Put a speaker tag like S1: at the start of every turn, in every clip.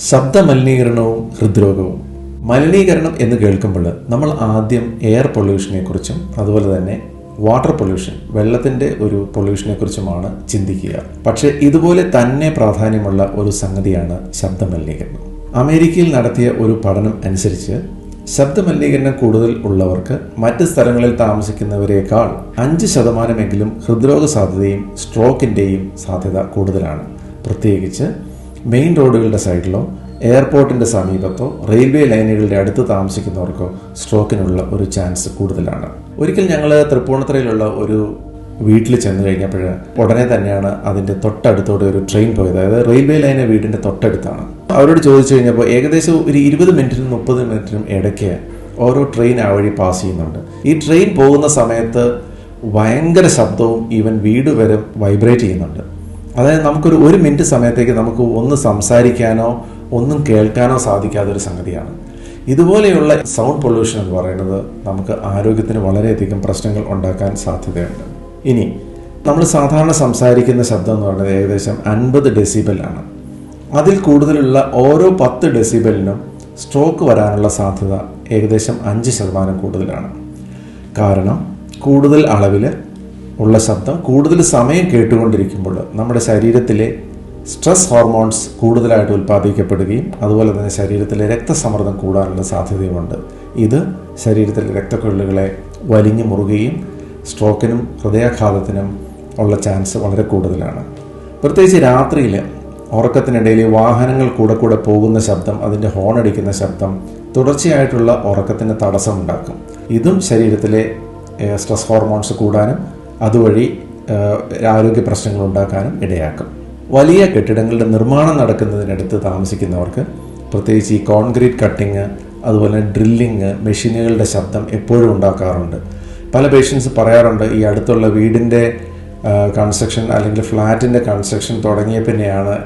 S1: ശബ്ദമലിനീകരണവും ഹൃദ്രോഗവും. മലിനീകരണം എന്ന് കേൾക്കുമ്പോൾ നമ്മൾ ആദ്യം എയർ പൊല്യൂഷനെ കുറിച്ചും അതുപോലെ തന്നെ വാട്ടർ പൊല്യൂഷൻ, വെള്ളത്തിൻ്റെ ഒരു പൊല്യൂഷനെ കുറിച്ചുമാണ് ചിന്തിക്കുക. പക്ഷേ ഇതുപോലെ തന്നെ പ്രാധാന്യമുള്ള ഒരു സംഗതിയാണ് ശബ്ദമലിനീകരണം. അമേരിക്കയിൽ നടത്തിയ ഒരു പഠനം അനുസരിച്ച് ശബ്ദമലിനീകരണം കൂടുതൽ ഉള്ളവർക്ക് മറ്റ് സ്ഥലങ്ങളിൽ താമസിക്കുന്നവരേക്കാൾ 5% ഹൃദ്രോഗ സാധ്യതയും സ്ട്രോക്കിൻ്റെയും സാധ്യത കൂടുതലാണ്. പ്രത്യേകിച്ച് മെയിൻ റോഡുകളുടെ സൈഡിലോ എയർപോർട്ടിൻ്റെ സമീപത്തോ റെയിൽവേ ലൈനുകളുടെ അടുത്ത് താമസിക്കുന്നവർക്കോ സ്ട്രോക്കിനുള്ള ഒരു ചാൻസ് കൂടുതലാണ്. ഒരിക്കൽ ഞങ്ങൾ തൃപ്പൂണിത്തുറയിലുള്ള ഒരു വീട്ടിൽ ചെന്ന് കഴിഞ്ഞപ്പോൾ ഉടനെ തന്നെയാണ് അതിൻ്റെ തൊട്ടടുത്തോടെ ഒരു ട്രെയിൻ പോയത്. അതായത് റെയിൽവേ ലൈന് വീടിൻ്റെ തൊട്ടടുത്താണ്. അവരോട് ചോദിച്ചു കഴിഞ്ഞപ്പോൾ ഏകദേശം ഒരു 20 മിനിറ്റിനും 30 മിനിറ്റിനും ഇടയ്ക്ക് ഓരോ ട്രെയിൻ ആ വഴി പാസ് ചെയ്യുന്നുണ്ട്. ഈ ട്രെയിൻ പോകുന്ന സമയത്ത് ഭയങ്കര ശബ്ദവും ഈവൻ വീട് വരെ വൈബ്രേറ്റ് ചെയ്യുന്നുണ്ട്. അതായത് നമുക്കൊരു 1 മിനിറ്റ് സമയത്തേക്ക് നമുക്ക് ഒന്ന് സംസാരിക്കാനോ ഒന്നും കേൾക്കാനോ സാധിക്കാത്തൊരു സംഗതിയാണ്. ഇതുപോലെയുള്ള സൗണ്ട് പൊല്യൂഷൻ എന്ന് പറയുന്നത് നമുക്ക് ആരോഗ്യത്തിന് വളരെയധികം പ്രശ്നങ്ങൾ ഉണ്ടാക്കാൻ സാധ്യതയുണ്ട്. ഇനി നമ്മൾ സാധാരണ സംസാരിക്കുന്ന ശബ്ദം എന്ന് പറയുന്നത് ഏകദേശം 50 ഡെസിബലാണ്. അതിൽ കൂടുതലുള്ള ഓരോ 10 ഡെസിബലിനും സ്ട്രോക്ക് വരാനുള്ള സാധ്യത ഏകദേശം 5% കൂടുതലാണ്. കാരണം കൂടുതൽ അളവിൽ ഉള്ള ശബ്ദം കൂടുതൽ സമയം കേട്ടുകൊണ്ടിരിക്കുമ്പോൾ നമ്മുടെ ശരീരത്തിലെ സ്ട്രെസ് ഹോർമോൺസ് കൂടുതലായിട്ട് ഉൽപ്പാദിപ്പിക്കപ്പെടുകയും അതുപോലെ തന്നെ ശരീരത്തിലെ രക്തസമ്മർദ്ദം കൂടാനുള്ള സാധ്യതയുമുണ്ട്. ഇത് ശരീരത്തിലെ രക്തക്കൊള്ളുകളെ വലിഞ്ഞു മുറുകയും സ്ട്രോക്കിനും ഹൃദയാഘാതത്തിനും ഉള്ള ചാൻസ് വളരെ കൂടുതലാണ്. പ്രത്യേകിച്ച് രാത്രിയിൽ ഉറക്കത്തിനിടയിൽ വാഹനങ്ങൾ കൂടെ പോകുന്ന ശബ്ദം, അതിൻ്റെ ഹോൺ അടിക്കുന്ന ശബ്ദം തുടർച്ചയായിട്ടുള്ള ഉറക്കത്തിന് തടസ്സമുണ്ടാക്കും. ഇതും ശരീരത്തിലെ സ്ട്രെസ് ഹോർമോൺസ് കൂടാനും അതുവഴി ആരോഗ്യ പ്രശ്നങ്ങൾ ഉണ്ടാക്കാനും ഇടയാക്കും. വലിയ കെട്ടിടങ്ങളുടെ നിർമ്മാണം നടക്കുന്നതിനടുത്ത് താമസിക്കുന്നവർക്ക് പ്രത്യേകിച്ച് ഈ കോൺക്രീറ്റ് കട്ടിങ് അതുപോലെ ഡ്രില്ലിങ് മെഷീനുകളുടെ ശബ്ദം എപ്പോഴും ഉണ്ടാക്കാറുണ്ട്. പല പേഷ്യൻസ് പറയാറുണ്ട്, ഈ അടുത്തുള്ള വീടിൻ്റെ കൺസ്ട്രക്ഷൻ അല്ലെങ്കിൽ ഫ്ലാറ്റിൻ്റെ കൺസ്ട്രക്ഷൻ തുടങ്ങിയ പിന്നെയാണ്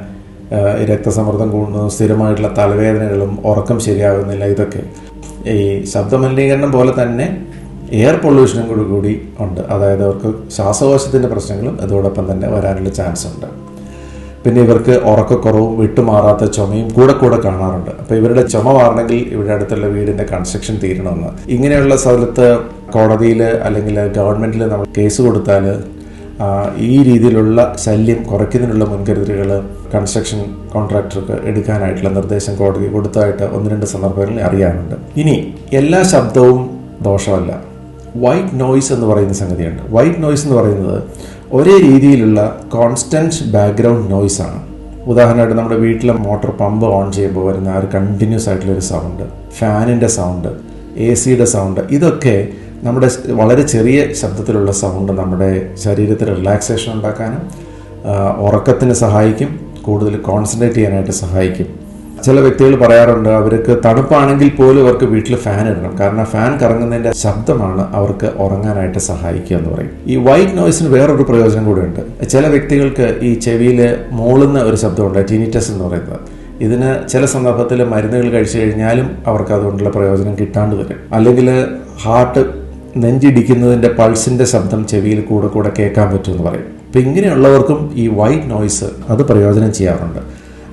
S1: രക്തസമ്മർദ്ദം കൂടുന്നതും സ്ഥിരമായിട്ടുള്ള തലവേദനകളും ഉറക്കം ശരിയാകുന്നില്ല. ഇതൊക്കെ ഈ ശബ്ദമലിനീകരണം പോലെ തന്നെ എയർ പൊല്യൂഷനും കൂടി ഉണ്ട്. അതായത് അവർക്ക് ശ്വാസകോശത്തിൻ്റെ പ്രശ്നങ്ങളും അതോടൊപ്പം തന്നെ വരാനുള്ള ചാൻസ് ഉണ്ട്. പിന്നെ ഇവർക്ക് ഉറക്കക്കുറവും വിട്ടുമാറാത്ത ചുമയും കൂടെ കാണാറുണ്ട്. അപ്പോൾ ഇവരുടെ ചുമ മാറണമെങ്കിൽ ഇവിടെ അടുത്തുള്ള വീടിൻ്റെ കൺസ്ട്രക്ഷൻ തീരണമെന്ന്. ഇങ്ങനെയുള്ള സ്ഥലത്ത് കോടതിയിൽ അല്ലെങ്കിൽ ഗവൺമെൻറ്റിൽ നമ്മൾ കേസ് കൊടുത്താൽ ഈ രീതിയിലുള്ള ശല്യം കുറയ്ക്കുന്നതിനുള്ള മുൻകരുതലുകൾ കൺസ്ട്രക്ഷൻ കോൺട്രാക്ടർക്ക് എടുക്കാനായിട്ടുള്ള നിർദ്ദേശം കോടതി കൊടുത്തതായിട്ട് 1-2 സന്ദർഭങ്ങളിൽ അറിയാറുണ്ട്. ഇനി എല്ലാ ശബ്ദവും ദോഷമല്ല. വൈറ്റ് നോയ്സ് എന്ന് പറയുന്ന സംഗതിയുണ്ട്. വൈറ്റ് നോയ്സ് എന്ന് പറയുന്നത് ഒരേ രീതിയിലുള്ള കോൺസ്റ്റൻറ്റ് ബാക്ക്ഗ്രൗണ്ട് നോയ്സ് ആണ്. ഉദാഹരണമായിട്ട് നമ്മുടെ വീട്ടിലെ മോട്ടോർ പമ്പ് ഓൺ ചെയ്യുമ്പോൾ വരുന്ന ആ ഒരു കണ്ടിന്യൂസ് ആയിട്ടുള്ളൊരു സൗണ്ട്, ഫാനിൻ്റെ സൗണ്ട്, AC-യുടെ സൗണ്ട്, ഇതൊക്കെ നമ്മുടെ വളരെ ചെറിയ ശബ്ദത്തിലുള്ള സൗണ്ട് നമ്മുടെ ശരീരത്തിൽ റിലാക്സേഷൻ ഉണ്ടാക്കാനും ഉറക്കത്തിന് സഹായിക്കും, കൂടുതൽ കോൺസെൻട്രേറ്റ് ചെയ്യാനായിട്ട് സഹായിക്കും. ചില വ്യക്തികൾ പറയാറുണ്ട്, അവർക്ക് തണുപ്പാണെങ്കിൽ പോലും അവർക്ക് വീട്ടിൽ ഫാൻ ഇടണം, കാരണം ഫാൻ കറങ്ങുന്നതിൻ്റെ ശബ്ദമാണ് അവർക്ക് ഉറങ്ങാനായിട്ട് സഹായിക്കുക എന്ന് പറയും. ഈ വൈറ്റ് നോയ്സിന് വേറൊരു പ്രയോജനം കൂടെയുണ്ട്. ചില വ്യക്തികൾക്ക് ഈ ചെവിയിൽ മൂളുന്ന ഒരു ശബ്ദമുണ്ട്, ടിനിറ്റസ് എന്ന് പറയുന്നത്. ഇതിന് ചില സന്ദർഭത്തിൽ മരുന്നുകൾ കഴിച്ചു കഴിഞ്ഞാലും അവർക്ക് അതുകൊണ്ടുള്ള പ്രയോജനം കിട്ടാണ്ട് വരും. അല്ലെങ്കിൽ ഹാർട്ട് നെഞ്ചിടിക്കുന്നതിൻ്റെ പൾസിൻ്റെ ശബ്ദം ചെവിയിൽ കൂടെ കേൾക്കാൻ പറ്റുമെന്ന് പറയും. അപ്പം ഇങ്ങനെയുള്ളവർക്കും ഈ വൈറ്റ് നോയ്സ് അത് പ്രയോജനം ചെയ്യാറുണ്ട്.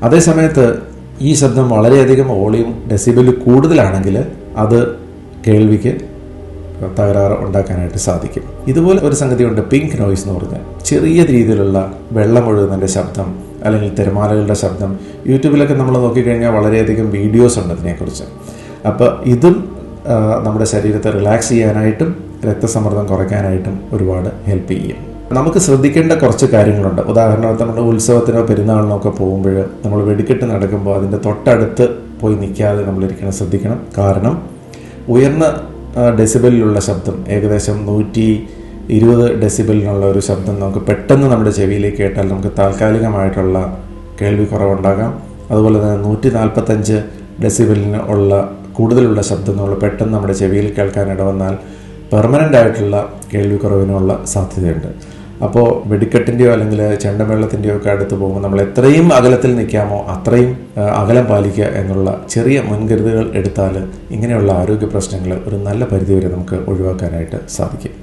S1: അതേസമയത്ത് ഈ ശബ്ദം വളരെയധികം വോളിയം ഡെസിബിൾ കൂടുതലാണെങ്കിൽ അത് കേൾവിക്ക് തകരാറ് ഉണ്ടാക്കാനായിട്ട് സാധിക്കും. ഇതുപോലെ ഒരു സംഗതിയുണ്ട്, പിങ്ക് നോയ്സ് എന്ന് പറഞ്ഞാൽ ചെറിയ രീതിയിലുള്ള വെള്ളം ഒഴുകുന്നതിൻ്റെ ശബ്ദം അല്ലെങ്കിൽ തിരമാലകളുടെ ശബ്ദം. യൂട്യൂബിലൊക്കെ നമ്മൾ നോക്കിക്കഴിഞ്ഞാൽ വളരെയധികം വീഡിയോസ് ഉണ്ട് ഇതിനെക്കുറിച്ച്. അപ്പോൾ ഇതും നമ്മുടെ ശരീരത്തെ റിലാക്സ് ചെയ്യാനായിട്ടും രക്തസമ്മർദ്ദം കുറയ്ക്കാനായിട്ടും ഒരുപാട് ഹെൽപ്പ് ചെയ്യും. നമുക്ക് ശ്രദ്ധിക്കേണ്ട കുറച്ച് കാര്യങ്ങളുണ്ട്. ഉദാഹരണത്തിന് നമ്മുടെ ഉത്സവത്തിനോ പെരുന്നാളിനോ ഒക്കെ പോകുമ്പോൾ നമ്മൾ വെടിക്കെട്ട് നടക്കുമ്പോൾ അതിൻ്റെ തൊട്ടടുത്ത് പോയി നിൽക്കാതെ നമ്മളിരിക്കണം, ശ്രദ്ധിക്കണം. കാരണം ഉയർന്ന ഡെസിബലിലുള്ള ശബ്ദം, ഏകദേശം 120 ഡെസിബലിനുള്ള ഒരു ശബ്ദം നമുക്ക് പെട്ടെന്ന് നമ്മുടെ ചെവിയിലേക്ക് കേട്ടാൽ നമുക്ക് താൽക്കാലികമായിട്ടുള്ള കേൾവി കുറവുണ്ടാകാം. അതുപോലെ തന്നെ 145 ഡെസിബലിന് ഉള്ള കൂടുതലുള്ള ശബ്ദം നമ്മൾ പെട്ടെന്ന് നമ്മുടെ ചെവിയിൽ കേൾക്കാൻ ഇടവന്നാൽ പെർമനൻ്റ് ആയിട്ടുള്ള കേൾവിക്കുറവിനുള്ള സാധ്യതയുണ്ട്. അപ്പോൾ വെടിക്കെട്ടിൻ്റെയോ അല്ലെങ്കിൽ ചെണ്ടമേളത്തിൻ്റെയോ ഒക്കെ അടുത്ത് പോകുമ്പോൾ നമ്മൾ എത്രയും അകലത്തിൽ നിൽക്കാമോ അത്രയും അകലം പാലിക്കുക എന്നുള്ള ചെറിയ മുൻകരുതലുകൾ എടുത്താൽ ഇങ്ങനെയുള്ള ആരോഗ്യ പ്രശ്നങ്ങൾ ഒരു നല്ല പരിധിവരെ നമുക്ക് ഒഴിവാക്കാനായിട്ട് സാധിക്കും.